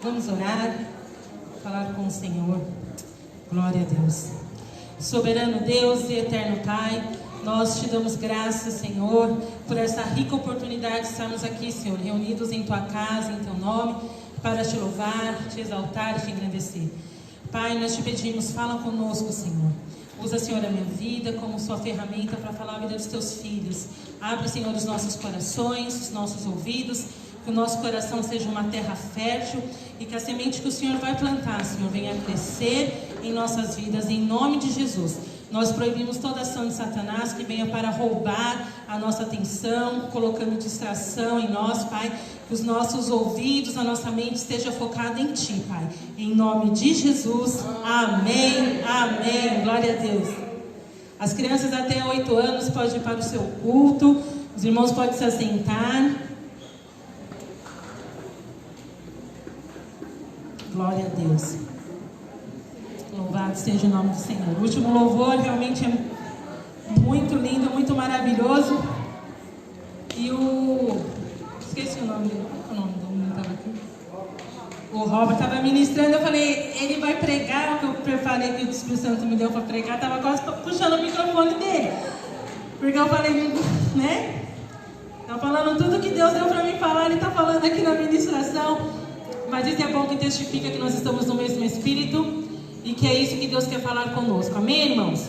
Vamos orar, falar com o Senhor. Glória a Deus. Soberano Deus e eterno Pai, nós te damos graças, Senhor, por essa rica oportunidade de estarmos aqui, Senhor, reunidos em Tua casa, em Teu nome, para te louvar, te exaltar e te engrandecer. Pai, nós te pedimos, fala conosco, Senhor. Usa, Senhor, a minha vida como sua ferramenta para falar a vida dos Teus filhos. Abre, Senhor, os nossos corações, os nossos ouvidos, que o nosso coração seja uma terra fértil e que a semente que o Senhor vai plantar, Senhor, venha crescer em nossas vidas, em nome de Jesus. Nós proibimos toda ação de Satanás que venha para roubar a nossa atenção, colocando distração em nós, Pai. Que os nossos ouvidos, a nossa mente esteja focada em Ti, Pai. Em nome de Jesus. Amém. Amém. Glória a Deus. As crianças até 8 anos podem ir para o seu culto. Os irmãos podem se assentar. Glória a Deus. Louvado seja o nome do Senhor. O último louvor realmente é muito lindo, muito maravilhoso. E esqueci o nome dele. Qual é o nome do menino que estava aqui? O Robert estava ministrando. Eu falei, ele vai pregar o que eu preparei, que o Espírito Santo me deu para pregar. Estava quase puxando o microfone dele. Porque eu falei, né? Está falando tudo que Deus deu para mim falar. Ele está falando aqui na ministração. Mas isso é bom, que testifica que nós estamos no mesmo Espírito. E que é isso que Deus quer falar conosco. Amém, irmãos?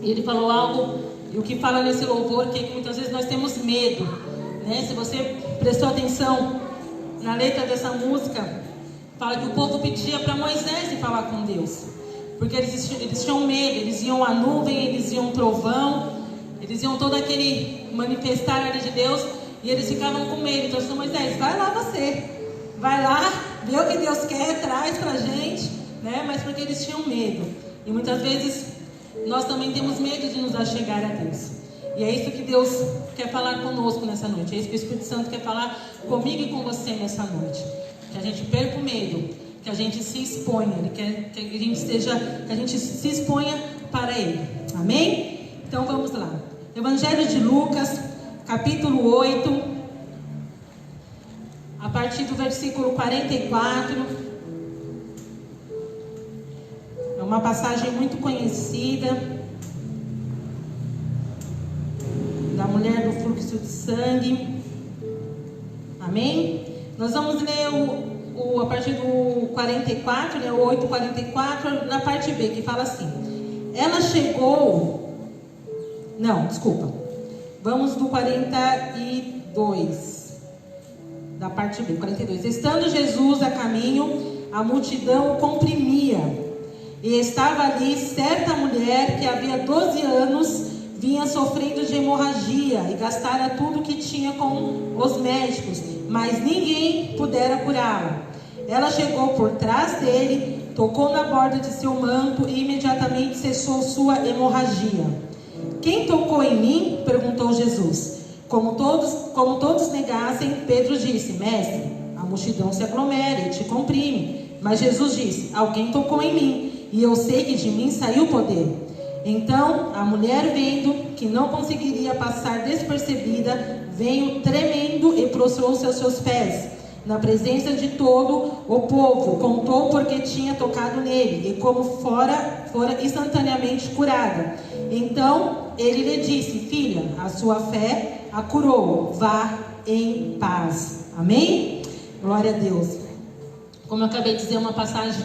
Ele falou algo, e o que fala nesse louvor, que muitas vezes nós temos medo, né? Se você prestou atenção na letra dessa música, fala que o povo pedia para Moisés ir falar com Deus, porque eles tinham medo. Eles iam à nuvem, eles iam trovão, eles iam todo aquele manifestar ali de Deus, e eles ficavam com medo. Então, disse, Moisés, vai lá você, vai lá, vê o que Deus quer, traz pra gente, né? Mas porque eles tinham medo. E muitas vezes nós também temos medo de nos achegar a Deus. E é isso que Deus quer falar conosco nessa noite. É isso que o Espírito Santo quer falar comigo e com você nessa noite. Que a gente perca o medo, que a gente se exponha, que a gente se exponha para Ele. Amém? Então vamos lá. Evangelho de Lucas, capítulo 8, a partir do versículo 44. É uma passagem muito conhecida da mulher do fluxo de sangue. Amém? Nós vamos ler a partir do 44, né, o 8:44, na parte B, que fala assim: ela chegou. Não, desculpa. Vamos do 42, da parte B, 42. Estando Jesus a caminho, a multidão o comprimia. E estava ali certa mulher que havia 12 anos vinha sofrendo de hemorragia e gastara tudo que tinha com os médicos, mas ninguém pudera curá-la. Ela chegou por trás dele, tocou na borda de seu manto e imediatamente cessou sua hemorragia. Quem tocou em mim? Perguntou Jesus. Como todos negassem, Pedro disse: Mestre, a multidão se aglomera e te comprime. Mas Jesus disse: alguém tocou em mim, e eu sei que de mim saiu o poder. Então a mulher, vendo que não conseguiria passar despercebida, veio tremendo e prostrou-se aos seus pés, na presença de todo o povo. Contou porque tinha tocado nele, e como fora instantaneamente curada. Então ele lhe disse: filha, a sua fé a curou, vá em paz. Amém? Glória a Deus. Como eu acabei de dizer, uma passagem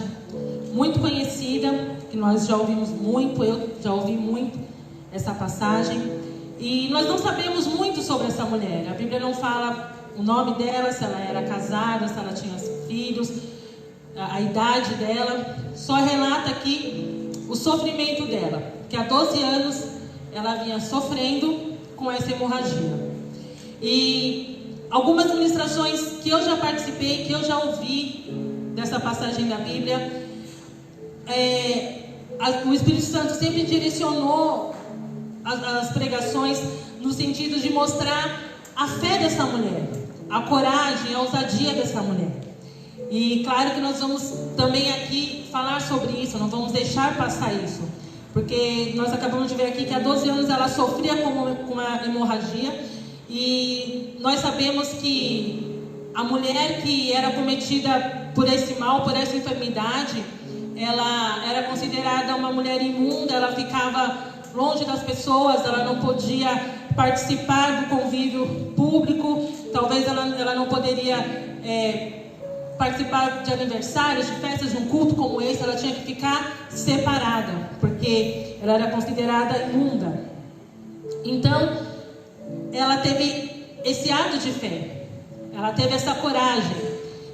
muito conhecida, que nós já ouvimos muito, eu já ouvi muito essa passagem. E nós não sabemos muito sobre essa mulher. A Bíblia não fala o nome dela, se ela era casada, se ela tinha filhos, a idade dela. Só relata aqui o sofrimento dela, que há 12 anos ela vinha sofrendo com essa hemorragia. E algumas ministrações que eu já participei, que eu já ouvi dessa passagem da Bíblia, o Espírito Santo sempre direcionou as pregações no sentido de mostrar a fé dessa mulher, a coragem, a ousadia dessa mulher. E claro que nós vamos também aqui falar sobre isso, não vamos deixar passar isso, porque nós acabamos de ver aqui que há 12 anos ela sofria com uma hemorragia, e nós sabemos que a mulher que era cometida por esse mal, por essa enfermidade, ela era considerada uma mulher imunda, ela ficava longe das pessoas, ela não podia participar do convívio público, talvez ela não poderia participar de aniversários, de festas, de um culto como esse, ela tinha que ficar separada, porque ela era considerada imunda. Então, ela teve esse ato de fé, ela teve essa coragem,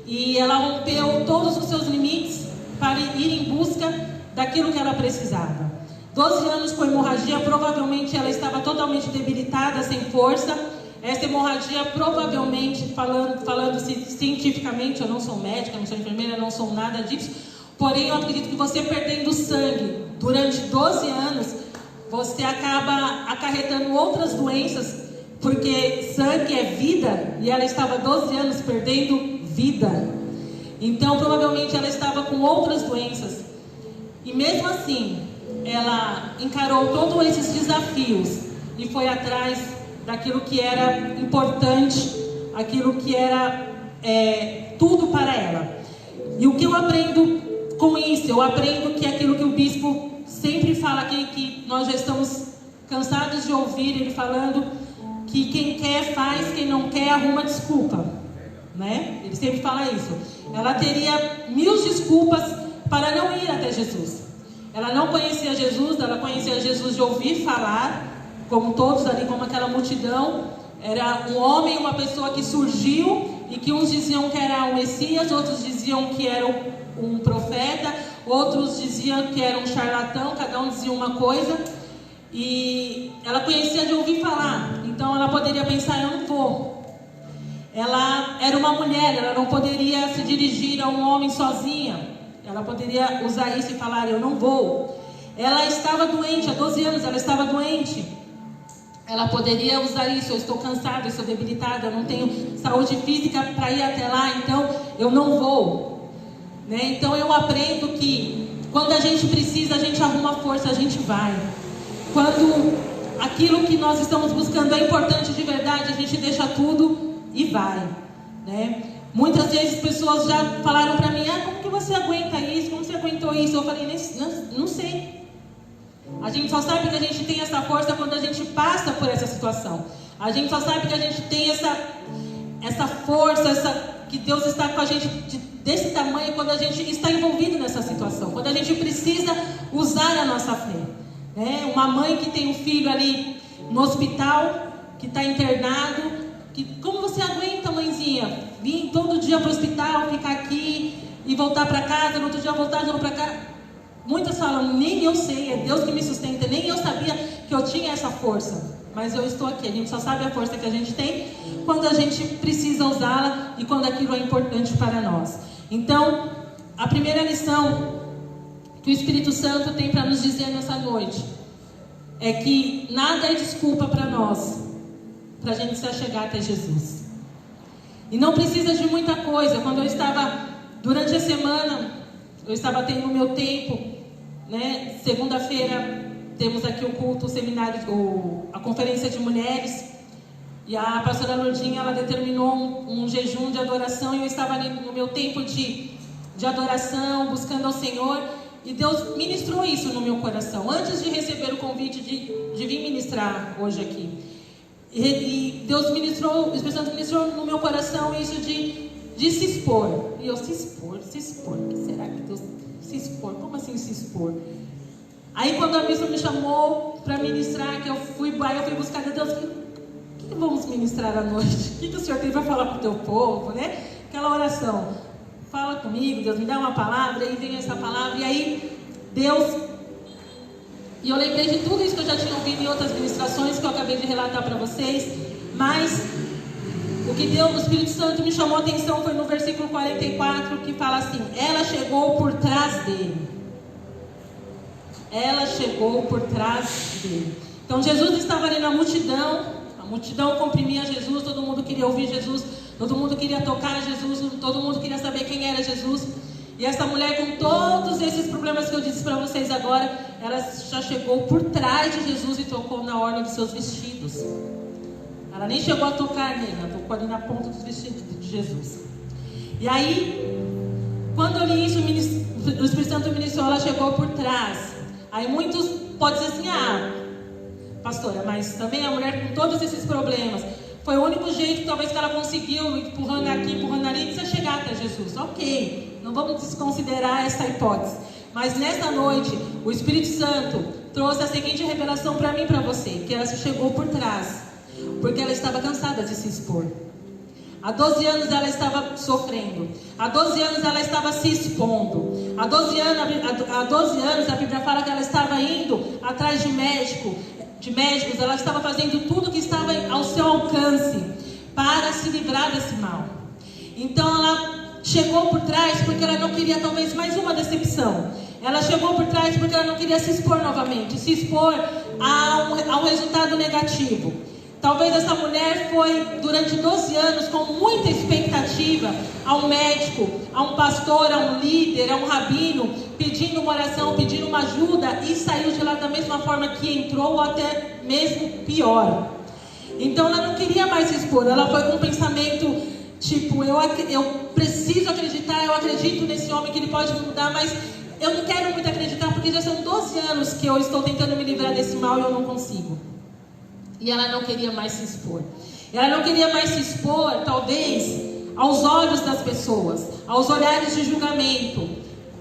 e ela rompeu todos os seus limites para ir em busca daquilo que ela precisava. 12 anos com hemorragia, provavelmente ela estava totalmente debilitada, sem força. Essa hemorragia, provavelmente, falando cientificamente, eu não sou médica, não sou enfermeira, não sou nada disso, porém eu acredito que você perdendo sangue durante 12 anos, você acaba acarretando outras doenças, porque sangue é vida, e ela estava 12 anos perdendo vida. Então, provavelmente ela estava com outras doenças. E mesmo assim, ela encarou todos esses desafios e foi atrás daquilo que era importante, aquilo que era tudo para ela. E o que eu aprendo com isso? Eu aprendo que aquilo que o bispo sempre fala aqui, que nós já estamos cansados de ouvir ele falando, que quem quer faz, quem não quer arruma desculpa, né? Ele sempre fala isso. Ela teria 1000 desculpas para não ir até Jesus. Ela não conhecia Jesus, ela conhecia Jesus de ouvir falar, como todos ali, como aquela multidão. Era um homem, uma pessoa que surgiu e que uns diziam que era o Messias, outros diziam que era um profeta, outros diziam que era um charlatão, cada um dizia uma coisa. E ela conhecia de ouvir falar, então ela poderia pensar, eu não vou. Ela era uma mulher, ela não poderia se dirigir a um homem sozinha. Ela poderia usar isso e falar, eu não vou. Ela estava doente, há 12 anos ela estava doente. Ela poderia usar isso, eu estou cansada, eu estou debilitada, eu não tenho saúde física para ir até lá, então eu não vou. Né? Então eu aprendo que quando a gente precisa, a gente arruma força, a gente vai. Quando aquilo que nós estamos buscando é importante de verdade, a gente deixa tudo e vai, né? Muitas vezes pessoas já falaram para mim, como que você aguenta isso? Como você aguentou isso? Eu falei, não sei. A gente só sabe que a gente tem essa força quando a gente passa por essa situação. A gente só sabe que a gente tem essa força, que Deus está com a gente desse tamanho quando a gente está envolvido nessa situação, quando a gente precisa usar a nossa fé. Né? Uma mãe que tem um filho ali no hospital, que está internado, como você aguenta, mãezinha, vir todo dia para o hospital, ficar aqui e voltar para casa, no outro dia voltar de novo para cá? Muitas falam, nem eu sei, é Deus que me sustenta, nem eu sabia que eu tinha essa força, mas eu estou aqui. A gente só sabe a força que a gente tem quando a gente precisa usá-la e quando aquilo é importante para nós. Então, a primeira lição que o Espírito Santo tem para nos dizer nessa noite é que nada é desculpa para nós, para a gente se achegar até Jesus. E não precisa de muita coisa. Quando eu estava, durante a semana, eu estava tendo o meu tempo, né? Segunda-feira temos aqui o culto, o seminário, a conferência de mulheres, e a pastora Lourdinha, ela determinou um jejum de adoração, e eu estava ali no meu tempo de adoração, buscando ao Senhor, e Deus ministrou isso no meu coração, antes de receber o convite de vir ministrar hoje aqui. E Deus ministrou, o Espírito Santo ministrou no meu coração isso de se expor. E eu, se expor, o que será que Deus se expor? Como assim se expor? Aí quando a bispa me chamou para ministrar, que eu fui buscar a Deus, o que vamos ministrar à noite? O que o Senhor tem para falar para o teu povo, né? Aquela oração, fala comigo, Deus, me dá uma palavra, e vem essa palavra, e aí Deus... E eu lembrei de tudo isso que eu já tinha ouvido em outras ministrações que eu acabei de relatar para vocês, mas o que Deus, o Espírito Santo me chamou a atenção foi no versículo 44, que fala assim, ela chegou por trás dele. Ela chegou por trás dele. Então Jesus estava ali na multidão, a multidão comprimia Jesus, todo mundo queria ouvir Jesus, todo mundo queria tocar Jesus, todo mundo queria saber quem era Jesus. E essa mulher, com todos esses problemas que eu disse para vocês agora, ela já chegou por trás de Jesus e tocou na orla dos seus vestidos. Ela nem chegou a tocar nele, ela tocou ali na ponta dos vestidos de Jesus. E aí, quando eu li isso, o Espírito Santo ministrou, ela chegou por trás. Aí muitos podem dizer assim, pastora, mas também a mulher com todos esses problemas, foi o único jeito talvez que ela conseguiu, empurrando aqui, empurrando ali, de chegar até Jesus. Ok, não vamos desconsiderar essa hipótese. Mas nesta noite, o Espírito Santo trouxe a seguinte revelação para mim e para você, que ela se chegou por trás, porque ela estava cansada de se expor. Há 12 anos ela estava sofrendo. Há 12 anos ela estava se expondo. Há 12 anos a Bíblia fala que ela estava indo atrás de médicos. Ela estava fazendo tudo que estava ao seu alcance para se livrar desse mal. Então ela chegou por trás porque ela não queria talvez mais uma decepção. Ela chegou por trás porque ela não queria se expor novamente, se expor a um resultado negativo. Talvez essa mulher foi durante 12 anos com muita expectativa a um médico, a um pastor, a um líder, a um rabino, pedindo uma oração, pedindo uma ajuda, e saiu de lá da mesma forma que entrou, ou até mesmo pior. Então ela não queria mais se expor, ela foi com um pensamento tipo, eu preciso acreditar, eu acredito nesse homem que ele pode me mudar, mas eu não quero muito acreditar porque já são 12 anos que eu estou tentando me livrar desse mal e eu não consigo. E ela não queria mais se expor. Ela não queria mais se expor, talvez, aos olhos das pessoas, aos olhares de julgamento.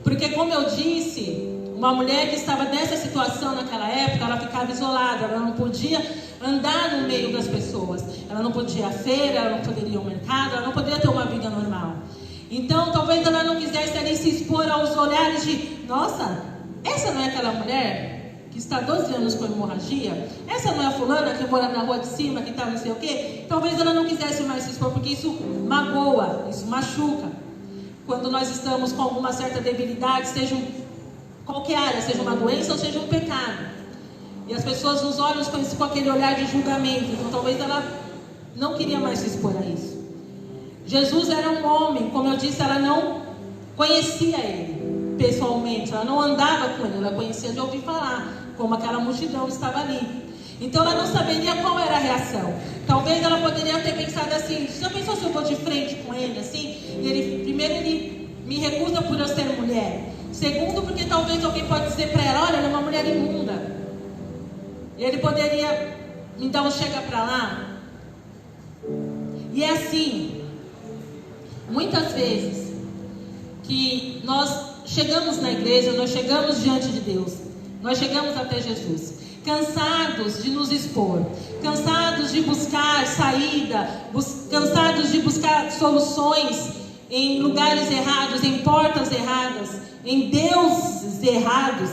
Porque, como eu disse, uma mulher que estava nessa situação naquela época, ela ficava isolada, ela não podia andar no meio das pessoas. Ela não podia ir à feira, ela não poderia ir ao mercado, ela não poderia ter uma vida normal. Então, talvez ela não quisesse ali se expor aos olhares de, nossa, essa não é aquela mulher que está há 12 anos com hemorragia? Essa não é a fulana que mora na rua de cima, que está não sei o quê? Talvez ela não quisesse mais se expor, porque isso magoa, isso machuca. Quando nós estamos com alguma certa debilidade, seja qualquer área, seja uma doença ou seja um pecado. E as pessoas nos olham com aquele olhar de julgamento. Então talvez ela não queria mais se expor a isso. Jesus era um homem, como eu disse, ela não conhecia ele pessoalmente, ela não andava com ele, ela conhecia de ouvir falar, como aquela multidão estava ali. Então ela não saberia qual era a reação. Talvez ela poderia ter pensado assim, já pensou se eu vou de frente com ele assim? Primeiro ele me recusa por eu ser mulher. Segundo, porque talvez alguém pode dizer para ela, olha, ela é uma mulher imunda. E ele poderia me dar um chega para lá. E é assim, muitas vezes, que nós chegamos na igreja, nós chegamos diante de Deus, nós chegamos até Jesus, cansados de nos expor, cansados de buscar saída, cansados de buscar soluções em lugares errados, em portas erradas, em deuses errados.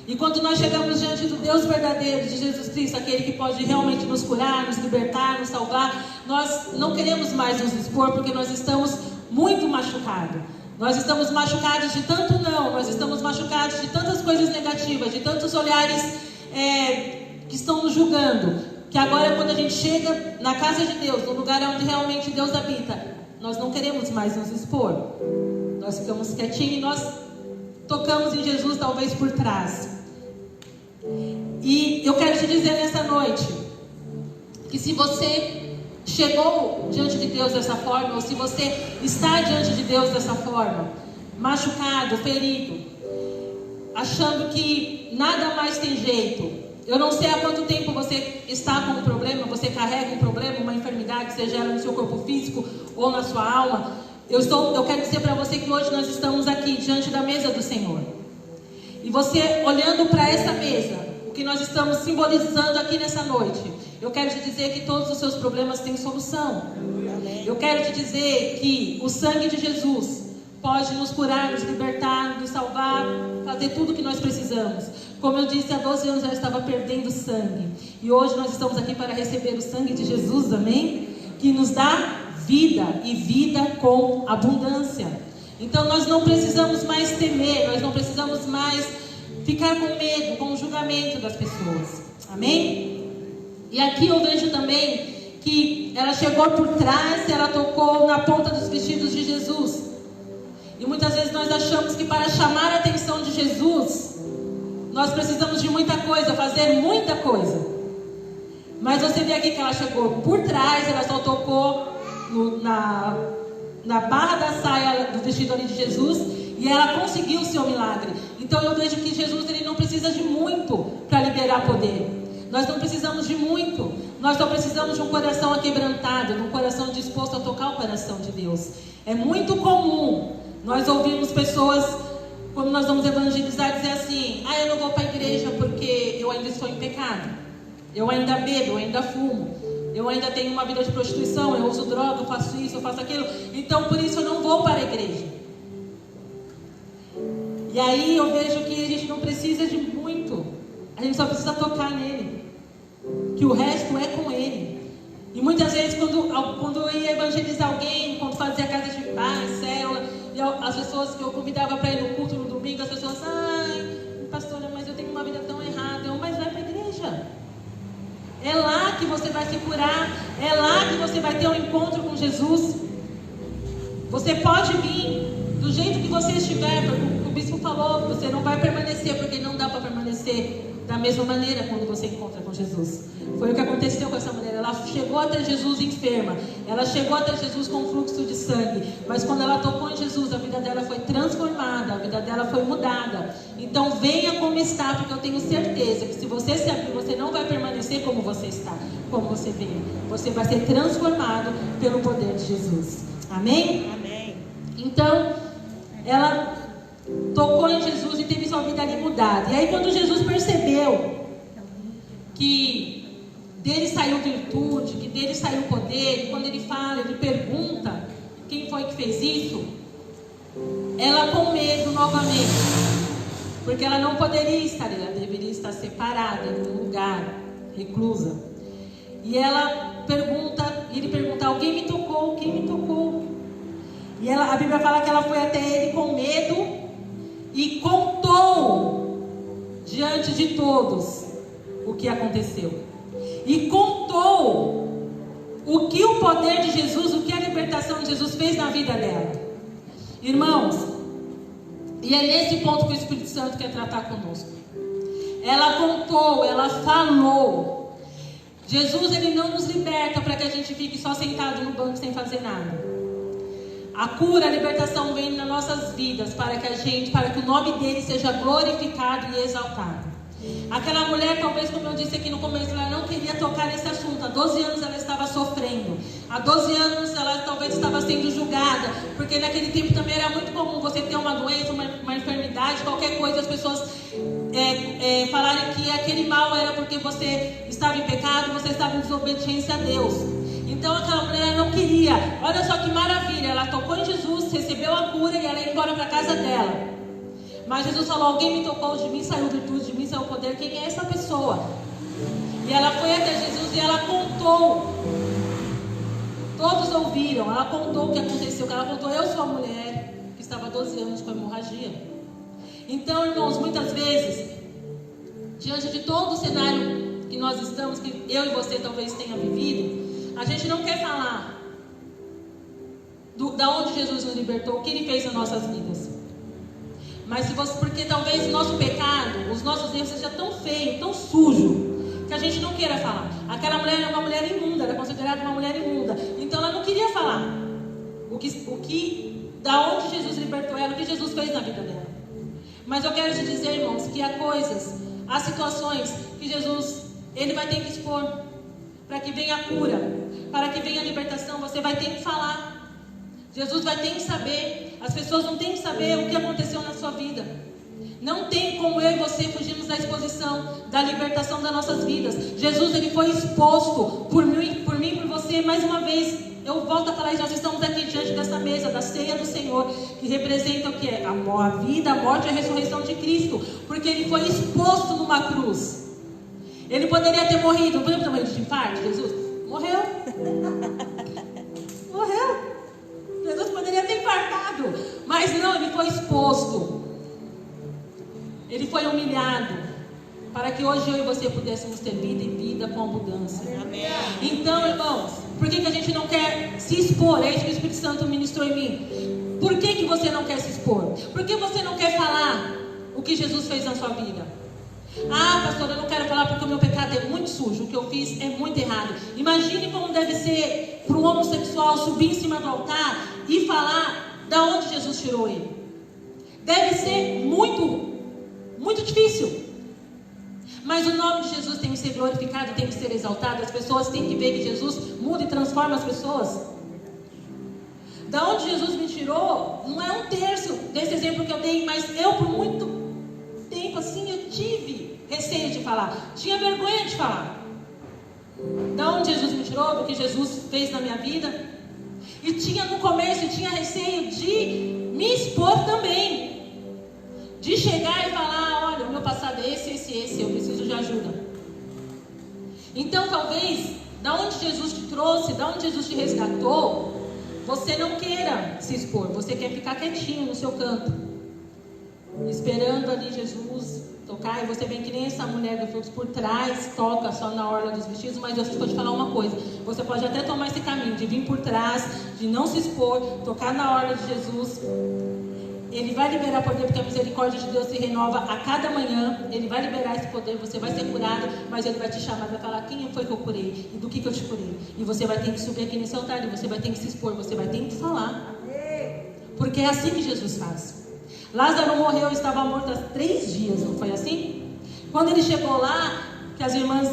E quando nós chegamos diante do Deus verdadeiro, de Jesus Cristo, aquele que pode realmente nos curar, nos libertar, nos salvar, nós não queremos mais nos expor porque nós estamos muito machucados. Nós estamos machucados de tanto não, nós estamos machucados de tantas coisas negativas, de tantos olhares que estão nos julgando, que agora quando a gente chega na casa de Deus, no lugar onde realmente Deus habita, nós não queremos mais nos expor. Nós ficamos quietinhos e nós tocamos em Jesus talvez por trás. E eu quero te dizer nessa noite, que se você chegou diante de Deus dessa forma, ou se você está diante de Deus dessa forma, machucado, ferido, achando que nada mais tem jeito, eu não sei há quanto tempo você está com um problema, você carrega um problema, uma enfermidade, seja ela no seu corpo físico ou na sua alma, eu quero dizer para você que hoje nós estamos aqui diante da mesa do Senhor. E você olhando para essa mesa, o que nós estamos simbolizando aqui nessa noite, eu quero te dizer que todos os seus problemas têm solução. Eu quero te dizer que o sangue de Jesus pode nos curar, nos libertar, nos salvar, fazer tudo o que nós precisamos. Como eu disse, há 12 anos eu estava perdendo sangue. E hoje nós estamos aqui para receber o sangue de Jesus, amém? Que nos dá vida e vida com abundância. Então nós não precisamos mais temer, nós não precisamos mais ficar com medo, com o julgamento das pessoas. Amém? E aqui eu vejo também que ela chegou por trás, ela tocou na ponta dos vestidos de Jesus. E muitas vezes nós achamos que para chamar a atenção de Jesus, nós precisamos de muita coisa, fazer muita coisa. Mas você vê aqui que ela chegou por trás, ela só tocou na barra da saia do vestido ali de Jesus, e ela conseguiu o seu milagre. Então eu vejo que Jesus, ele não precisa de muito para liberar poder. Nós não precisamos de muito. Nós só precisamos de um coração aquebrantado, de um coração disposto a tocar o coração de Deus. É muito comum nós ouvirmos pessoas, quando nós vamos evangelizar, dizer assim: eu não vou para a igreja porque eu ainda estou em pecado, eu ainda bebo, eu ainda fumo, eu ainda tenho uma vida de prostituição, eu uso droga, eu faço isso, eu faço aquilo, então por isso eu não vou para a igreja. E aí eu vejo que a gente não precisa de muito, a gente só precisa tocar nele, que o resto é com ele. E muitas vezes quando eu ia evangelizar alguém, quando fazia casa de paz, célula, e as pessoas que eu convidava para ir no culto no domingo, as pessoas: pastora, mas eu tenho uma vida tão errada. Mas vai para a igreja, é lá que você vai se curar, é lá que você vai ter um encontro com Jesus. Você pode vir do jeito que você estiver, porque o bispo falou, você não vai permanecer, porque não dá para permanecer da mesma maneira quando você encontra com Jesus. Foi o que aconteceu com essa mulher. Ela chegou até Jesus enferma, ela chegou até Jesus com fluxo de sangue, mas quando ela tocou em Jesus, a vida dela foi transformada, a vida dela foi mudada. Então venha como está, porque eu tenho certeza que se você se abrir, você não vai permanecer como você está, como você veio. Você vai ser transformado pelo poder de Jesus. Amém? Amém. Então ela tocou em Jesus e teve sua vida ali mudada. E aí quando Jesus percebeu que dele saiu virtude, que dele saiu poder, e quando ele fala, ele pergunta quem foi que fez isso, ela com medo novamente, porque ela não poderia estar, ela deveria estar separada em um lugar, reclusa. E ela pergunta, ele pergunta: alguém me tocou? Quem me tocou? E a Bíblia fala que ela foi até ele com medo e contou diante de todos o que aconteceu. E contou o que o poder de Jesus, o que a libertação de Jesus fez na vida dela. Irmãos, e é nesse ponto que o Espírito Santo quer tratar conosco. Ela contou, ela falou. Jesus, ele não nos liberta para que a gente fique só sentado no banco sem fazer nada. A cura, a libertação vem nas nossas vidas para que o nome dele seja glorificado e exaltado. Aquela mulher, talvez, como eu disse aqui no começo, ela não queria tocar nesse assunto. Há 12 anos ela estava sofrendo. Há 12 anos ela talvez estava sendo julgada, porque naquele tempo também era muito comum você ter uma doença, uma enfermidade, qualquer coisa, as pessoas falarem que aquele mal era porque você estava em pecado, você estava em desobediência a Deus. Então aquela mulher não queria. Olha só que maravilha, ela tocou em Jesus, recebeu a cura e ela ia embora para casa dela. Mas Jesus falou: alguém me tocou, de mim saiu virtude, de mim saiu poder. Quem é essa pessoa? E ela foi até Jesus e ela contou. Todos ouviram, ela contou o que aconteceu. Ela contou: eu sou a mulher que estava há 12 anos com hemorragia. Então, irmãos, muitas vezes, diante de todo o cenário que nós estamos, que eu e você talvez tenha vivido, a gente não quer falar da onde Jesus nos libertou, o que ele fez nas nossas vidas. Mas porque talvez o nosso pecado, os nossos erros sejam tão feio, tão sujo, que a gente não queira falar. Aquela mulher era uma mulher imunda, era considerada uma mulher imunda. Então ela não queria falar da onde Jesus libertou ela, o que Jesus fez na vida dela. Mas eu quero te dizer, irmãos, que há situações que Jesus, ele vai ter que expor, para que venha a cura, para que venha a libertação. Você vai ter que falar. Jesus vai ter que saber. As pessoas não têm que saber o que aconteceu na sua vida. Não tem como eu e você fugirmos da exposição, da libertação das nossas vidas. Jesus, ele foi exposto por mim e por você. Mais uma vez, eu volto a falar isso. Nós estamos aqui diante dessa mesa, da ceia do Senhor, que representa o que é? A vida, a morte e a ressurreição de Cristo. Porque ele foi exposto numa cruz. Ele poderia ter morrido. Não podemos morrer de infarto, Jesus? Morreu. Morreu. Jesus poderia ter infartado, mas não, ele foi exposto. Ele foi humilhado, para que hoje eu e você pudéssemos ter vida e vida com abundância. Amém. Então, irmãos, por que a gente não quer se expor? É isso que o Espírito Santo ministrou em mim. Por que você não quer se expor? Por que você não quer falar o que Jesus fez na sua vida? Ah, pastor, eu não quero falar porque o meu pecado é muito sujo, o que eu fiz é muito errado. Imagine como deve ser para um homossexual subir em cima do altar e falar da onde Jesus tirou ele. Deve ser muito, muito difícil. Mas o nome de Jesus tem que ser glorificado, tem que ser exaltado. As pessoas têm que ver que Jesus muda e transforma as pessoas. Da onde Jesus me tirou, não é um terço desse exemplo que eu dei, mas eu por muito tempo assim, eu tive receio de falar, tinha vergonha de falar. Da onde Jesus me tirou, do que Jesus fez na minha vida. E tinha no começo, tinha receio de me expor também. De chegar e falar, olha, o meu passado é esse, eu preciso de ajuda. Então talvez, da onde Jesus te trouxe, da onde Jesus te resgatou, você não queira se expor, você quer ficar quietinho no seu canto, esperando ali Jesus tocar, e você vem que nem essa mulher do fluxo por trás, toca só na orla dos vestidos. Mas eu vou te falar uma coisa, você pode até tomar esse caminho de vir por trás, de não se expor, tocar na orla de Jesus. Ele vai liberar poder, porque a misericórdia de Deus se renova a cada manhã. Ele vai liberar esse poder, você vai ser curado, mas Ele vai te chamar, vai falar quem foi que eu curei e do que eu te curei. E você vai ter que subir aqui nesse altar, e você vai ter que se expor, você vai ter que falar, porque é assim que Jesus faz. Lázaro morreu e estava morto há 3 dias, não foi assim? Quando ele chegou lá, que as irmãs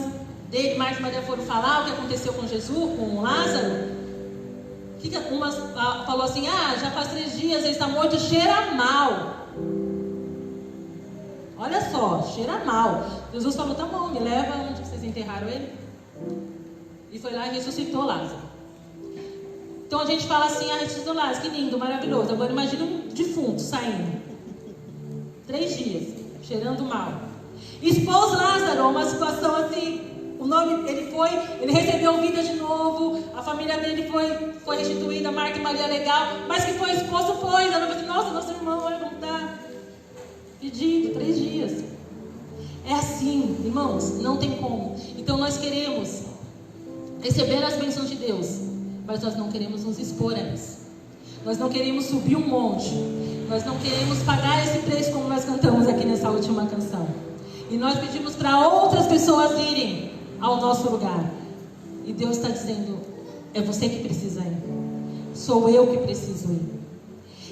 dele, Marta e Maria, foram falar o que aconteceu com Jesus, com Lázaro, uma falou assim, já faz 3 dias, ele está morto, cheira mal. Olha só, cheira mal. Jesus falou, tá bom, me leva onde vocês enterraram ele. E foi lá e ressuscitou Lázaro. Então a gente fala assim, ressuscitou Lázaro, que lindo, maravilhoso. Agora imagina um defunto saindo. 3 dias, cheirando mal. Expôs Lázaro a uma situação assim. O nome, ele recebeu vida de novo, a família dele foi restituída, Marta e Maria, legal, mas que foi exposto, foi. Ela falou assim, nosso irmão, olha como está pedido, 3 dias. É assim, irmãos, não tem como. Então nós queremos receber as bênçãos de Deus, mas nós não queremos nos expor a elas. Nós não queremos subir um monte, nós não queremos pagar esse preço como nós cantamos aqui nessa última canção. E nós pedimos para outras pessoas irem ao nosso lugar. E Deus está dizendo, é você que precisa ir, sou eu que preciso ir.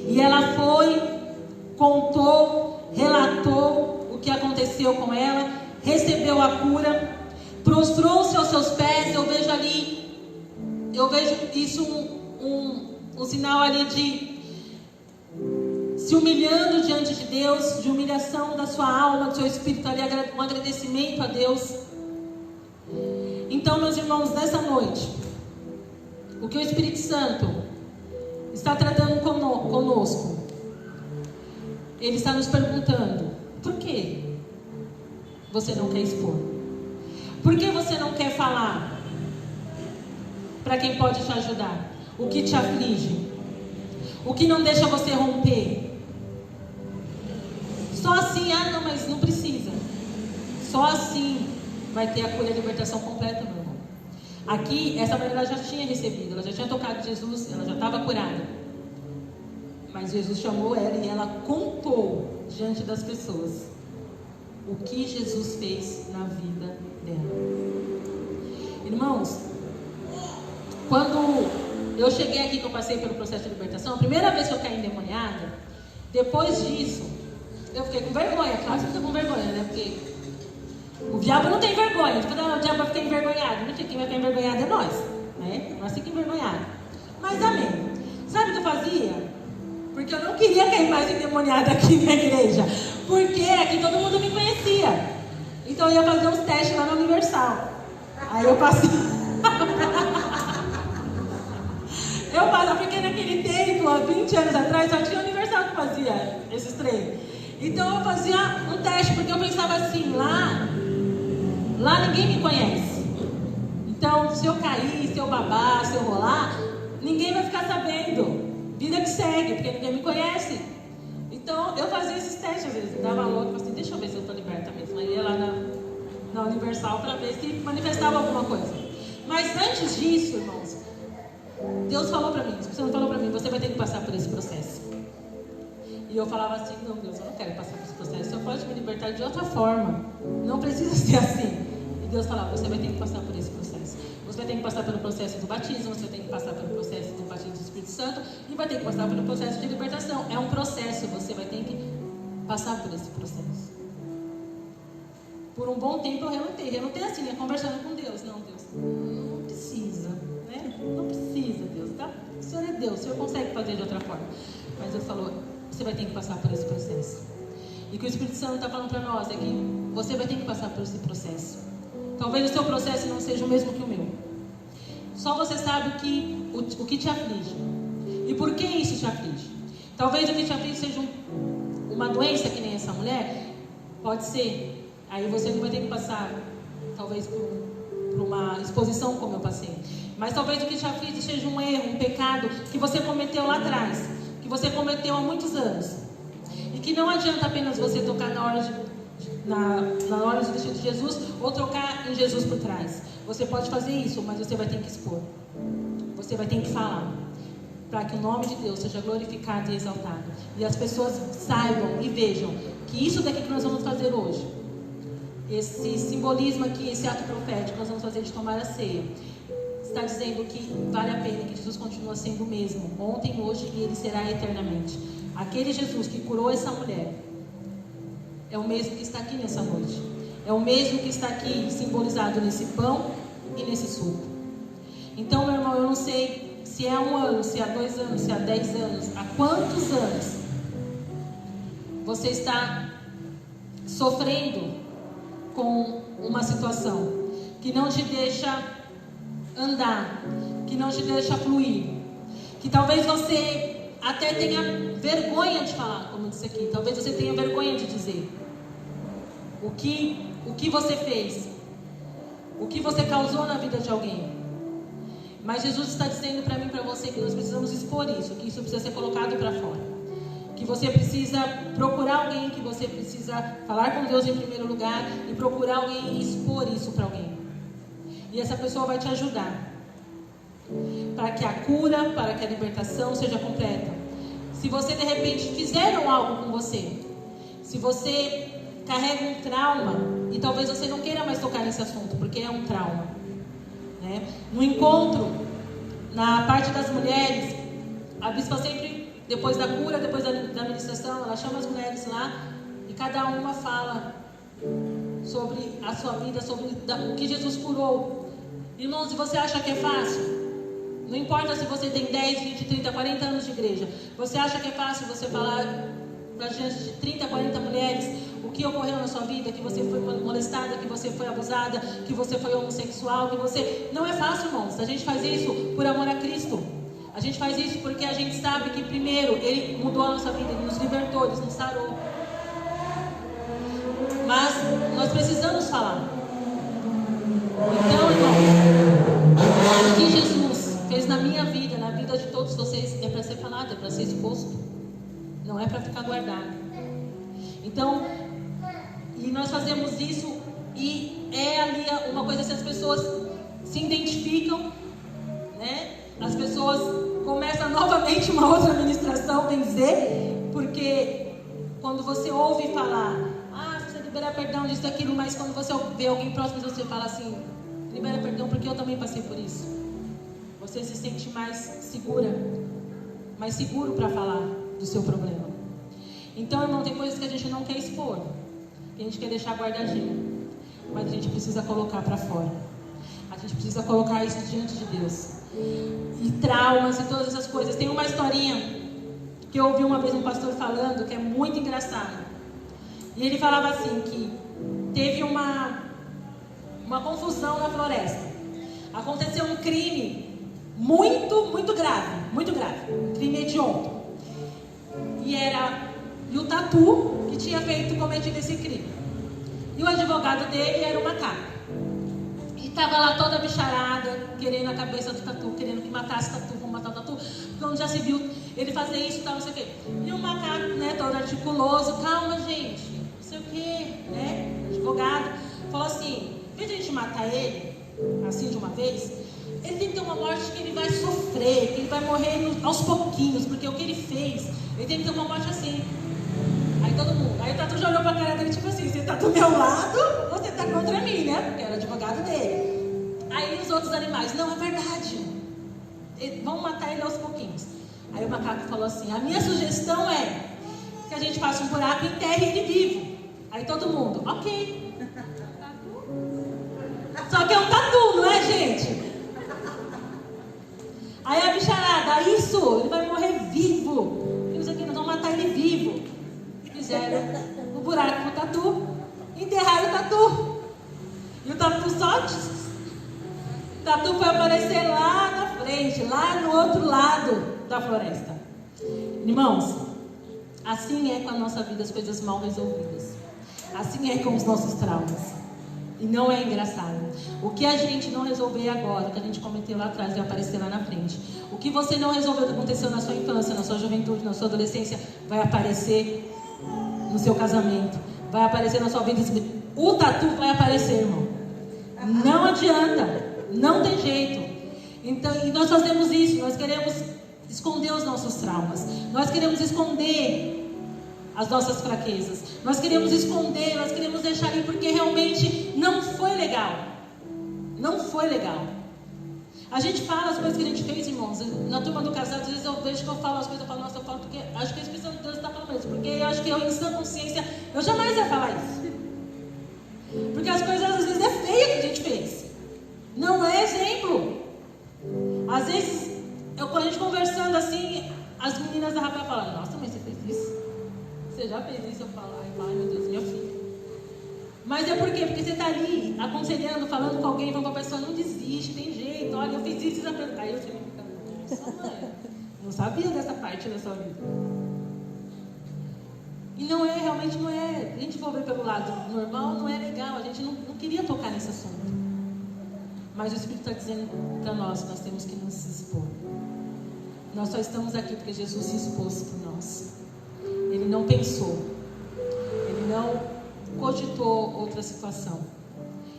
E ela foi, contou, relatou o que aconteceu com ela, recebeu a cura, prostrou-se aos seus pés. Eu vejo isso um sinal ali de se humilhando diante de Deus, de humilhação da sua alma, do seu espírito ali, um agradecimento a Deus. Então, meus irmãos, nessa noite, o que o Espírito Santo está tratando conosco, Ele está nos perguntando, por que você não quer expor? Por que você não quer falar para quem pode te ajudar? O que te aflige? O que não deixa você romper? Só assim, não, mas não precisa. Só assim vai ter a cura e a libertação completa, meu irmão. Aqui, essa mulher já tinha recebido, ela já tinha tocado Jesus, ela já estava curada. Mas Jesus chamou ela e ela contou diante das pessoas o que Jesus fez na vida dela. Irmãos, quando eu cheguei aqui, que eu passei pelo processo de libertação, a primeira vez que eu caí endemoniada, depois disso, eu fiquei com vergonha. Claro que eu fiquei com vergonha, né? Porque o diabo não tem vergonha. Quando o diabo vai ficar envergonhado, não sei, quem vai ficar envergonhado é nós, né? Nós ficamos envergonhados. Mas amém. Sabe o que eu fazia? Porque eu não queria cair mais endemoniada aqui na igreja. Porque aqui todo mundo me conhecia. Então eu ia fazer uns testes lá na Universal. Aí eu passei. Porque naquele tempo, há 20 anos atrás, só tinha Universal que fazia esses treinos. Então eu fazia um teste, porque eu pensava assim, lá ninguém me conhece. Então, se eu cair, se eu babar, se eu rolar, ninguém vai ficar sabendo. Vida que segue, porque ninguém me conhece. Então, eu fazia esses testes às vezes. Dava louco, assim, deixa eu ver se eu estou liberta mesmo. Aí ia lá na Universal para ver se manifestava alguma coisa. Mas antes disso, irmãos, Deus falou para mim, você não falou para mim, você vai ter que passar por esse processo. E eu falava assim, não, Deus, eu não quero passar por esse processo. O Senhor pode me libertar de outra forma. Não precisa ser assim. E Deus falava, você vai ter que passar por esse processo. Você vai ter que passar pelo processo do batismo, você vai ter que passar pelo processo do batismo do Espírito Santo e vai ter que passar pelo processo de libertação. É um processo, você vai ter que passar por esse processo. Por um bom tempo eu relutei assim, né? Conversando com Deus. Não, Deus, não precisa, né? Não precisa, Deus, tá? O Senhor é Deus, o Senhor consegue fazer de outra forma. Mas Deus falou, você vai ter que passar por esse processo. E o que o Espírito Santo está falando para nós é que você vai ter que passar por esse processo. Talvez o seu processo não seja o mesmo que o meu. Só você sabe o que te aflige. E por que isso te aflige? Talvez o que te aflige seja uma doença que nem essa mulher. Pode ser. Aí você não vai ter que passar, talvez, por uma exposição como eu passei. Mas talvez o que te aflige seja um erro, um pecado que você cometeu lá atrás. Que você cometeu há muitos anos. E que não adianta apenas você tocar na hora de vestir de Jesus ou trocar em Jesus por trás. Você pode fazer isso, mas você vai ter que expor. Você vai ter que falar. Para que o nome de Deus seja glorificado e exaltado. E as pessoas saibam e vejam que isso daqui que nós vamos fazer hoje, esse simbolismo aqui, esse ato profético que nós vamos fazer de tomar a ceia, está dizendo que vale a pena, que Jesus continua sendo o mesmo, ontem, hoje e Ele será eternamente. Aquele Jesus que curou essa mulher é o mesmo que está aqui nessa noite. É o mesmo que está aqui simbolizado nesse pão e nesse suco. Então, meu irmão, eu não sei se é 1 ano, se é 2 anos, se é 10 anos, há quantos anos você está sofrendo com uma situação que não te deixa andar, que não te deixa fluir, que talvez você até tenha vergonha de falar, como eu disse aqui, talvez você tenha vergonha de dizer o que você fez, o que você causou na vida de alguém. Mas Jesus está dizendo para mim e para você que nós precisamos expor isso, que isso precisa ser colocado para fora, que você precisa procurar alguém, que você precisa falar com Deus em primeiro lugar e procurar alguém e expor isso para alguém. E essa pessoa vai te ajudar para que a cura, para que a libertação seja completa. Se você de repente fizeram algo com você, se você carrega um trauma e talvez você não queira mais tocar nesse assunto, porque é um trauma, né? No encontro, na parte das mulheres, a bispa sempre, depois da cura, depois da ministração, ela chama as mulheres lá e cada uma fala sobre a sua vida, sobre o que Jesus curou. Irmãos, se você acha que é fácil, não importa se você tem 10, 20, 30, 40 anos de igreja, você acha que é fácil você falar para diante de 30, 40 mulheres o que ocorreu na sua vida, que você foi molestada, que você foi abusada, que você foi homossexual, que você... Não é fácil, irmãos. A gente faz isso por amor a Cristo. A gente faz isso porque a gente sabe que primeiro Ele mudou a nossa vida, Ele nos libertou, Ele nos sarou. Mas nós precisamos falar. Então, irmão, o que Jesus fez na minha vida, na vida de todos vocês, é para ser falado, é para ser exposto. Não é para ficar guardado. Então, e nós fazemos isso e é ali uma coisa assim, as pessoas se identificam, né? As pessoas começam novamente uma outra ministração, bem dizer, porque quando você ouve falar, você libera perdão disso, daquilo, mas quando você vê alguém próximo, você fala assim, libera perdão porque eu também passei por isso. Você se sente mais segura, mais seguro para falar do seu problema. Então, irmão, tem coisas que a gente não quer expor, que a gente quer deixar guardadinho, mas a gente precisa colocar para fora. A gente precisa colocar isso diante de Deus. E traumas e todas essas coisas. Tem uma historinha que eu ouvi uma vez um pastor falando, que é muito engraçada. E ele falava assim, que teve uma confusão na floresta. Aconteceu um crime muito grave, um crime hediondo. E o Tatu que tinha cometido esse crime. E o advogado dele era o macaco. E estava lá toda bicharada, querendo a cabeça do Tatu, querendo que matasse o Tatu, vamos matar o Tatu. Porque onde já se viu ele fazer isso, tal, não sei o quê. E o macaco, né, todo articuloso, calma gente, não sei o quê, né, advogado, falou assim, em vez de a gente matar ele, assim de uma vez, Ele tem que ter uma morte que ele vai sofrer, que ele vai morrer aos pouquinhos, porque o que ele fez, ele tem que ter uma morte assim. Aí todo mundo, aí o Tatu já olhou pra cara dele, tipo assim, você tá do meu lado ou você tá contra mim, né? Porque era advogado dele. Aí os outros animais, não, é verdade. Vamos matar ele aos pouquinhos. Aí o macaco falou assim, a minha sugestão é que a gente faça um buraco e enterre ele vivo. Aí todo mundo, ok. Só que é um tatu, não é, gente? Aí a bicharada, isso, ele vai morrer vivo. E os aqui, nós vamos matar ele vivo. Fizeram o buraco pro tatu, enterraram o tatu. E o tatu só... O tatu foi aparecer lá na frente, lá no outro lado da floresta. Irmãos, assim é com a nossa vida, as coisas mal resolvidas. Assim é com os nossos traumas. E não é engraçado. O que a gente não resolver agora, o que a gente cometeu lá atrás, vai aparecer lá na frente. O que você não resolveu, que aconteceu na sua infância, na sua juventude, na sua adolescência, vai aparecer no seu casamento, vai aparecer na sua vida. O tatu vai aparecer, irmão. Não adianta. Não tem jeito. Então, e nós fazemos isso. Nós queremos esconder os nossos traumas. Nós queremos esconder as nossas fraquezas. Nós queremos esconder, nós queremos deixar ali porque realmente não foi legal. Não foi legal. A gente fala as coisas que a gente fez, irmãos. Na turma do casal, às vezes eu vejo que eu falo as coisas, eu falo, nossa, eu falo porque acho que a Espírito Santo de Deus está falando isso. Porque eu acho que eu, em sã consciência, eu jamais ia falar isso. Porque as coisas às vezes é feia que a gente fez. Não é exemplo. Às vezes, quando a gente conversando assim, as meninas da Rafael falam, nossa, mas você fez isso? Você já fez isso? Eu falo, ai meu Deus, minha filha. Mas é por quê? Porque você está ali aconselhando, falando com alguém, falando com a pessoa, não desiste, tem jeito, olha, eu fiz isso. Aí você fica, nossa mãe, não sabia dessa parte da sua vida. E não é, realmente não é. A gente for ver pelo lado normal, não é legal, a gente não queria tocar nesse assunto. Mas o Espírito está dizendo para nós temos que nos expor. Nós só estamos aqui porque Jesus se expôs por nós. Ele não pensou. Ele não cogitou outra situação.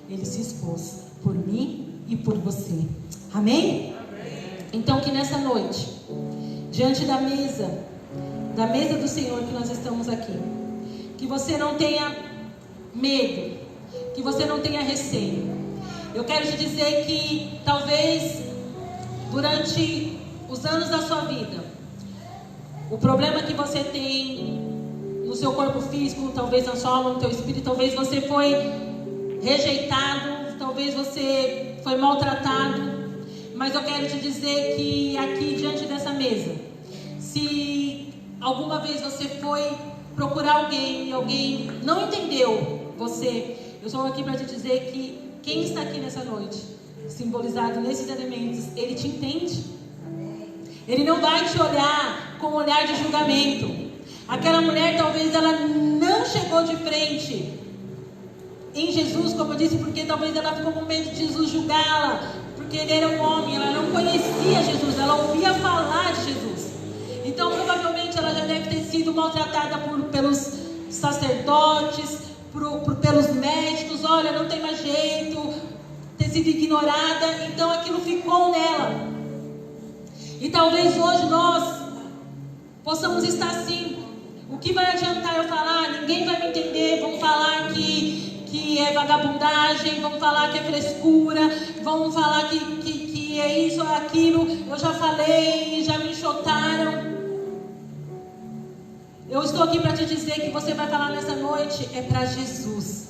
Ele se expôs por mim e por você. Amém? Amém. Então que nessa noite, diante da mesa do Senhor que nós estamos aqui, que você não tenha medo, que você não tenha receio. Eu quero te dizer que talvez durante os anos da sua vida, o problema que você tem no seu corpo físico, talvez na sua alma, no teu espírito, talvez você foi rejeitado, talvez você foi maltratado, mas eu quero te dizer que aqui diante dessa mesa, se alguma vez você foi procurar alguém e alguém não entendeu você, eu estou aqui para te dizer que quem está aqui nessa noite, simbolizado nesses elementos, ele te entende. Ele não vai te olhar com um olhar de julgamento. Aquela mulher, talvez ela não chegou de frente em Jesus, como eu disse, porque talvez ela ficou com medo de Jesus julgá-la, porque ele era um homem, ela não conhecia Jesus, ela ouvia falar de Jesus. Então, provavelmente, ela já deve ter sido maltratada pelos sacerdotes, pelos médicos, olha, não tem mais jeito, ter sido ignorada, então aquilo ficou nela. E talvez hoje nós possamos estar assim. O que vai adiantar eu falar? Ninguém vai me entender, vão falar que é vagabundagem, vão falar que é frescura, vão falar que é isso ou aquilo, eu já falei, já me enxotaram. Eu estou aqui para te dizer que você vai falar nessa noite é para Jesus.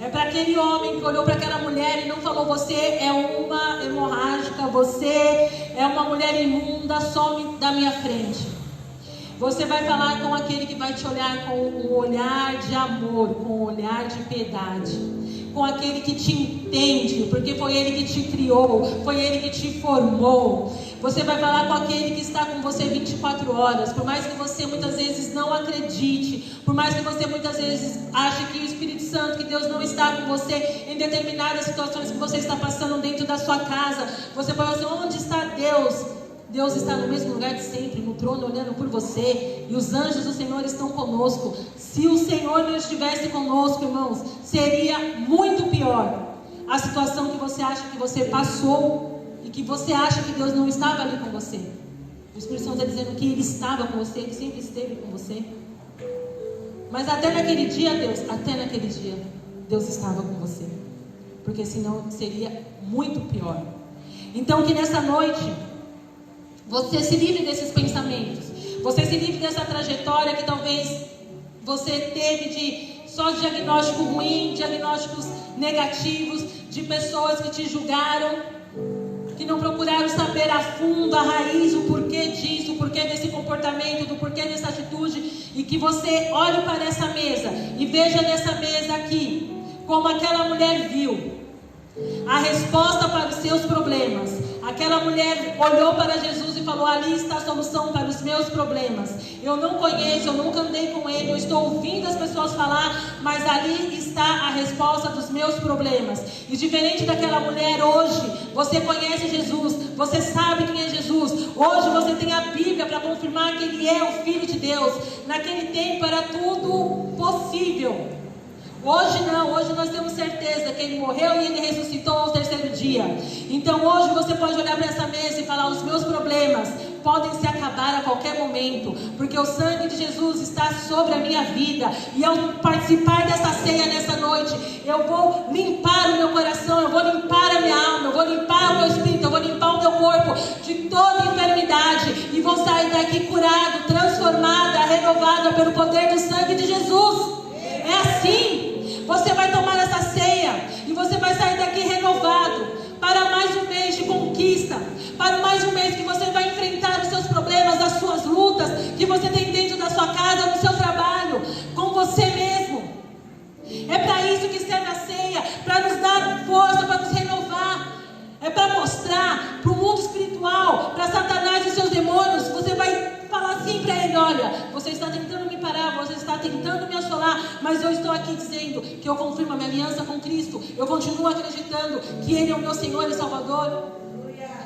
É para aquele homem que olhou para aquela mulher e não falou, você é uma hemorrágica, você é uma mulher imunda, some da minha frente. Você vai falar com aquele que vai te olhar com um olhar de amor, com um olhar de piedade, com aquele que te entende, porque foi ele que te criou, foi ele que te formou. Você vai falar com aquele que está com você 24 horas, por mais que você muitas vezes não acredite, por mais que você muitas vezes ache que o Espírito Santo, que Deus não está com você em determinadas situações que você está passando dentro da sua casa. Você vai dizer, onde está Deus? Deus está no mesmo lugar de sempre, no trono, olhando por você. E os anjos do Senhor estão conosco. Se o Senhor não estivesse conosco, irmãos, seria muito pior a situação que você acha que você passou e e que você acha que Deus não estava ali com você. O Espírito Santo está dizendo que Ele estava com você, Ele sempre esteve com você. Mas até naquele dia, Deus estava com você. Porque senão seria muito pior. Então que nessa noite, você se livre desses pensamentos. Você se livre dessa trajetória que talvez você teve de só diagnóstico ruim, diagnósticos negativos, de pessoas que te julgaram, que não procuraram saber a fundo, a raiz, o porquê disso, o porquê desse comportamento, do porquê dessa atitude, e que você olhe para essa mesa e veja nessa mesa aqui, como aquela mulher viu a resposta para os seus problemas. Aquela mulher olhou para Jesus e falou: ali está a solução para os meus problemas. Eu não conheço, eu nunca andei com ele, eu estou ouvindo as pessoas falar, mas ali está a resposta dos meus problemas. E diferente daquela mulher, hoje você conhece Jesus, você sabe quem é Jesus. Hoje você tem a Bíblia para confirmar que Ele é o Filho de Deus. Naquele tempo era tudo possível. Hoje não, hoje nós temos certeza que Ele morreu e Ele ressuscitou ao terceiro dia. Então hoje você pode olhar para essa mesa e falar: os meus problemas podem se acabar a qualquer momento, porque o sangue de Jesus está sobre a minha vida. E ao participar dessa ceia nessa noite, eu vou limpar o meu coração, eu vou limpar a minha alma, eu vou limpar o meu espírito, eu vou limpar o meu corpo de toda enfermidade, e vou sair daqui curado, transformada, renovada pelo poder do sangue de Jesus. É assim. Você vai tomar essa ceia e você vai sair daqui renovado para mais um mês de conquista, para mais um mês que você vai enfrentar os seus problemas, as suas lutas que você tem dentro da sua casa, no seu trabalho, com você mesmo. É para isso que serve a ceia, para nos dar força, para nos renovar. É para mostrar para o mundo espiritual, para Satanás e seus demônios. Você vai falar assim para ele: olha, você está tentando me parar, você está tentando me assolar, mas eu estou aqui dizendo que eu confirmo a minha aliança com Cristo. Eu continuo acreditando que Ele é o meu Senhor e Salvador.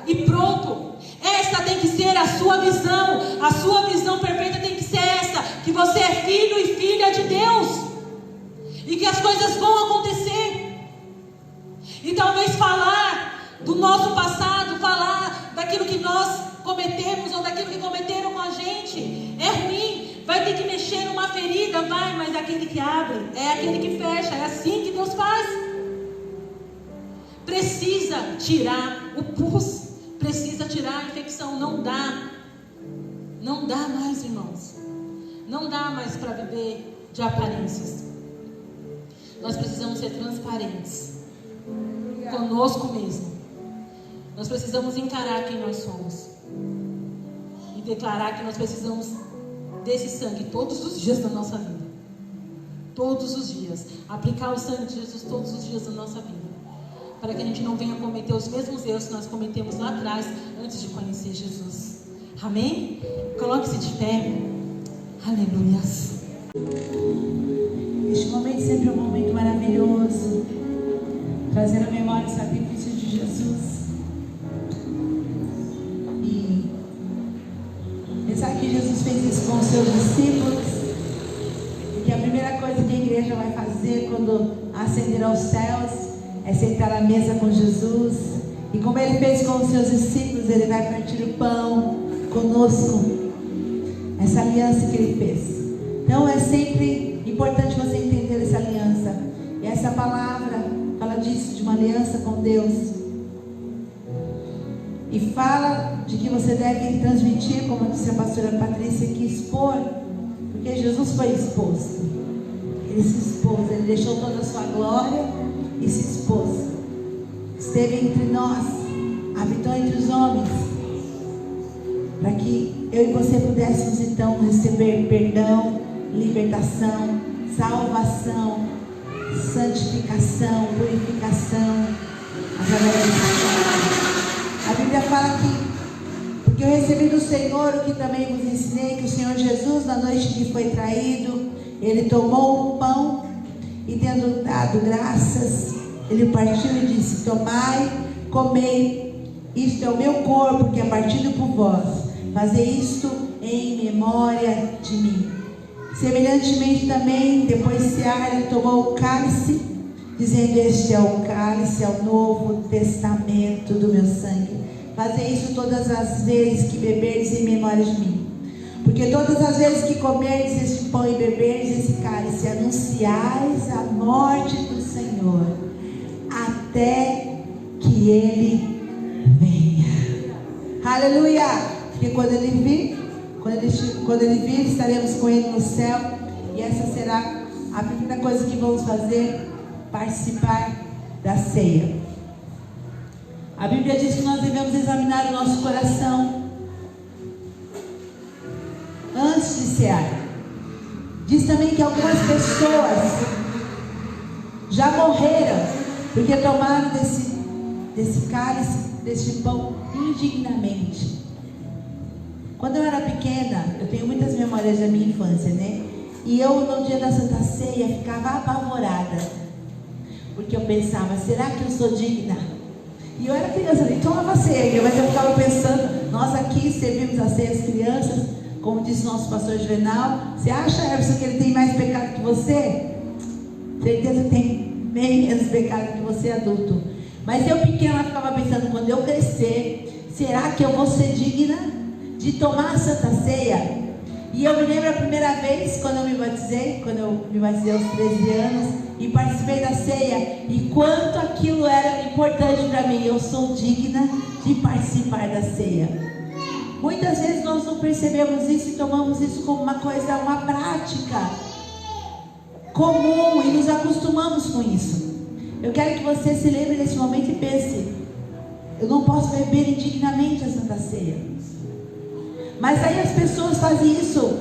E pronto. Essa tem que ser a sua visão. A sua visão perfeita tem que ser essa: que você é filho e filha de Deus, e que as coisas vão acontecer. E talvez falar do nosso passado, falar daquilo que nós cometemos ou daquilo que cometeram com a gente é ruim, vai ter que mexer numa ferida, vai, mas aquele que abre é aquele que fecha. É assim que Deus faz. Precisa tirar o pus, precisa tirar a infecção. Não dá mais, irmãos, não dá mais para viver de aparências. Nós precisamos ser transparentes conosco mesmo. Nós precisamos encarar quem nós somos e declarar que nós precisamos desse sangue todos os dias da nossa vida. Todos os dias. Aplicar o sangue de Jesus todos os dias da nossa vida, para que a gente não venha cometer os mesmos erros que nós cometemos lá atrás, antes de conhecer Jesus. Amém? Coloque-se de pé. Aleluias. Este momento sempre é um momento maravilhoso, trazendo a memória o sacrifício de Jesus. Pensar que Jesus fez isso com os seus discípulos, e que a primeira coisa que a igreja vai fazer quando ascender aos céus é sentar à mesa com Jesus. E como Ele fez com os seus discípulos, Ele vai partir o pão conosco, essa aliança que Ele fez. Então é sempre importante você entender essa aliança. E essa palavra fala disso, de uma aliança com Deus. E fala de que você deve transmitir, como disse a pastora Patrícia, que expor, porque Jesus foi exposto. Ele se expôs, Ele deixou toda a sua glória e se expôs. Esteve entre nós, habitou entre os homens, para que eu e você pudéssemos então receber perdão, libertação, salvação, santificação, purificação, através do a Bíblia fala que, porque eu recebi do Senhor o que também vos ensinei, que o Senhor Jesus, na noite que foi traído, Ele tomou o pão e, tendo dado graças, Ele partiu e disse: tomai, comei, isto é o meu corpo que é partido por vós, fazei isto em memória de mim. Semelhantemente também, depois de cear, Ele tomou o cálice, dizendo: este é o cálice, é o novo testamento do meu sangue. Fazei isso todas as vezes que beberdes em memória de mim. Porque todas as vezes que comerdes este pão e beberdes esse cálice, anunciais a morte do Senhor, até que Ele venha. Aleluia! Porque quando Ele vir, estaremos com Ele no céu. E essa será a primeira coisa que vamos fazer, participar da ceia. A Bíblia diz que nós devemos examinar o nosso coração antes de cear. Diz também que algumas pessoas já morreram porque tomaram desse cálice, desse pão indignamente. Quando eu era pequena, eu tenho muitas memórias da minha infância, né? E eu, no dia da Santa Ceia, ficava apavorada, porque eu pensava, será que eu sou digna? E eu era criança, nem tomava ceia, mas eu ficava pensando, nós aqui servimos a ceia às crianças, como disse nosso pastor Juvenal. Você acha, Everson, que ele tem mais pecado que você? Certeza que tem bem menos pecado que você, adulto. Mas eu pequena ficava pensando, quando eu crescer, será que eu vou ser digna de tomar a Santa Ceia? E eu me lembro a primeira vez quando eu me batizei aos 13 anos e participei da ceia, e quanto aquilo era importante para mim. Eu sou digna de participar da ceia. Muitas vezes nós não percebemos isso e tomamos isso como uma coisa, uma prática comum, e nos acostumamos com isso. Eu quero que você se lembre desse momento e pense, eu não posso beber indignamente a Santa Ceia. Mas aí as pessoas fazem isso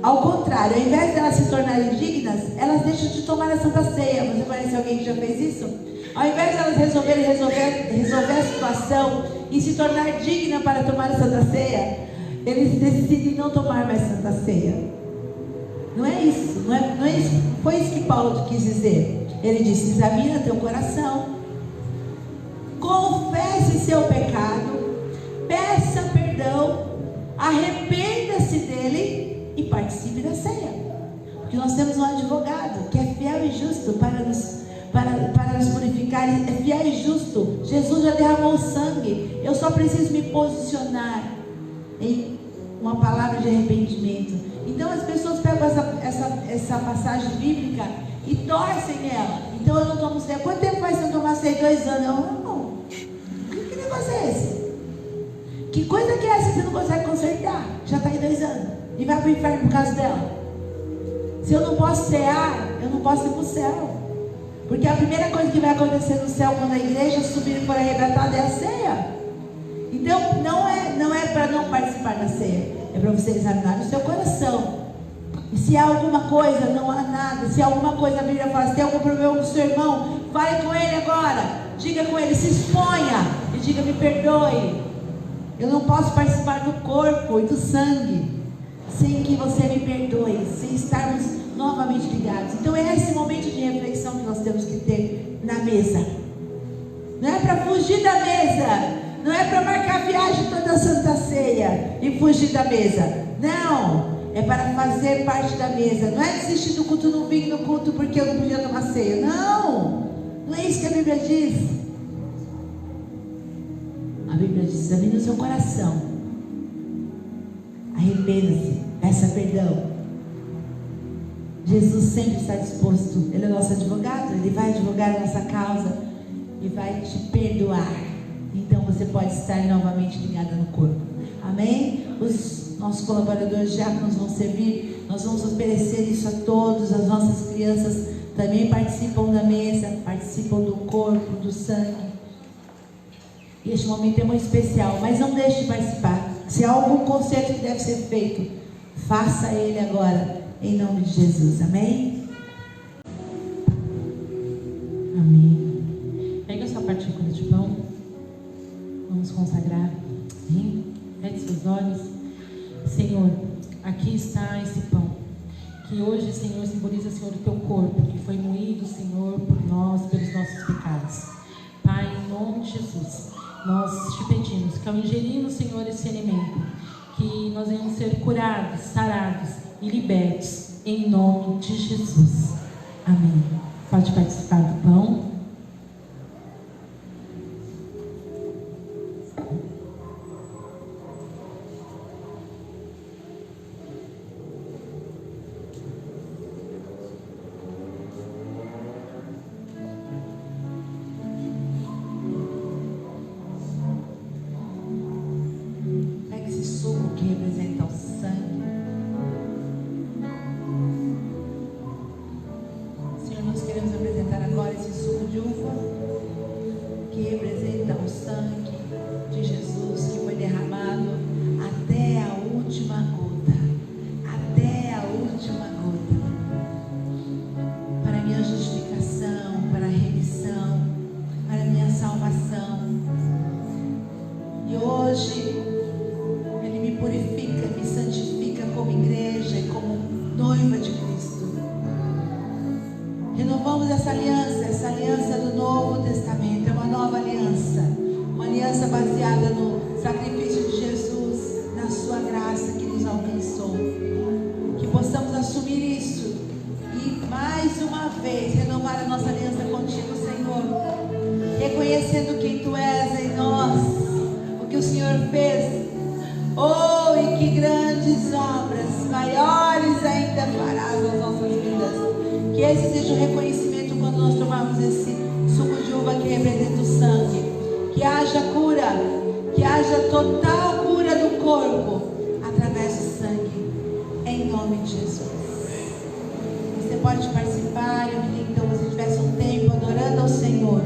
ao contrário. Ao invés de elas se tornarem dignas, elas deixam de tomar a Santa Ceia. Você conhece alguém que já fez isso? Ao invés de elas resolverem a situação e se tornar digna para tomar a Santa Ceia, eles decidem não tomar mais Santa Ceia. Não é isso, não é isso. Foi isso que Paulo quis dizer. Ele disse, examina teu coração, confesse seu pecado, peça perdão, arrependa-se dele e participe da ceia. Porque nós temos um advogado que é fiel e justo para nos purificar. É fiel e justo. Jesus já derramou sangue. Eu só preciso me posicionar em uma palavra de arrependimento. Então as pessoas pegam essa passagem bíblica e torcem nela. Então eu não tomo ceia. Quanto tempo faz se eu tomar ceia? 2 anos. Não. Que negócio é esse? Que coisa que é essa que você não consegue consertar? Já está em 2 anos. E vai para o inferno por causa dela. Se eu não posso cear, eu não posso ir para o céu. Porque a primeira coisa que vai acontecer no céu quando a igreja subir e for arrebatada é a ceia. Então não é para não participar da ceia. É para você examinar o seu coração. E se há alguma coisa, não há nada. Se há alguma coisa, a Bíblia fala, se tem algum problema com o seu irmão, fale com ele agora. Diga com ele, se exponha. E diga, me perdoe. Eu não posso participar do corpo e do sangue sem que você me perdoe, sem estarmos novamente ligados. Então é esse momento de reflexão que nós temos que ter na mesa. Não é para fugir da mesa, não é para marcar viagem toda a Santa Ceia e fugir da mesa. Não, é para fazer parte da mesa. Não é desistir do culto, não vim no culto porque eu não podia tomar ceia. Não é isso que a Bíblia diz. A Bíblia diz, examine o seu coração, arrependa-se, peça perdão. Jesus sempre está disposto, Ele é nosso advogado, Ele vai advogar a nossa causa e vai te perdoar. Então você pode estar novamente ligada no corpo. Amém? Os nossos colaboradores diáconos vão servir, nós vamos oferecer isso a todos. As nossas crianças também participam da mesa, participam do corpo, do sangue. E este momento é muito especial, mas não deixe de participar. Se há algum concerto que deve ser feito, faça ele agora, em nome de Jesus. Amém? Amém. Pega a sua partícula de pão. Vamos consagrar. Amém? Feche seus olhos. Senhor, aqui está esse pão, que hoje, Senhor, simboliza, Senhor, o teu corpo, que foi moído, Senhor, por nós, pelos nossos pecados. Pai, em nome de Jesus, nós te pedimos que ao ingerir, Senhor, esse alimento, que nós venhamos ser curados, sarados e libertos, em nome de Jesus. Amém. Pode participar do pão. vez, renovar a nossa aliança contigo, Senhor. Reconhecendo quem Tu és em nós, o que o Senhor fez. Oh, e que grandes obras, maiores ainda farás nas nossas vidas. Que esse seja o reconhecimento quando nós tomarmos esse suco de uva que representa o sangue. Que haja cura, que haja total cura do corpo através do sangue, em nome de Jesus. Você pode participar. Eu queria que então você tivesse um tempo adorando ao Senhor.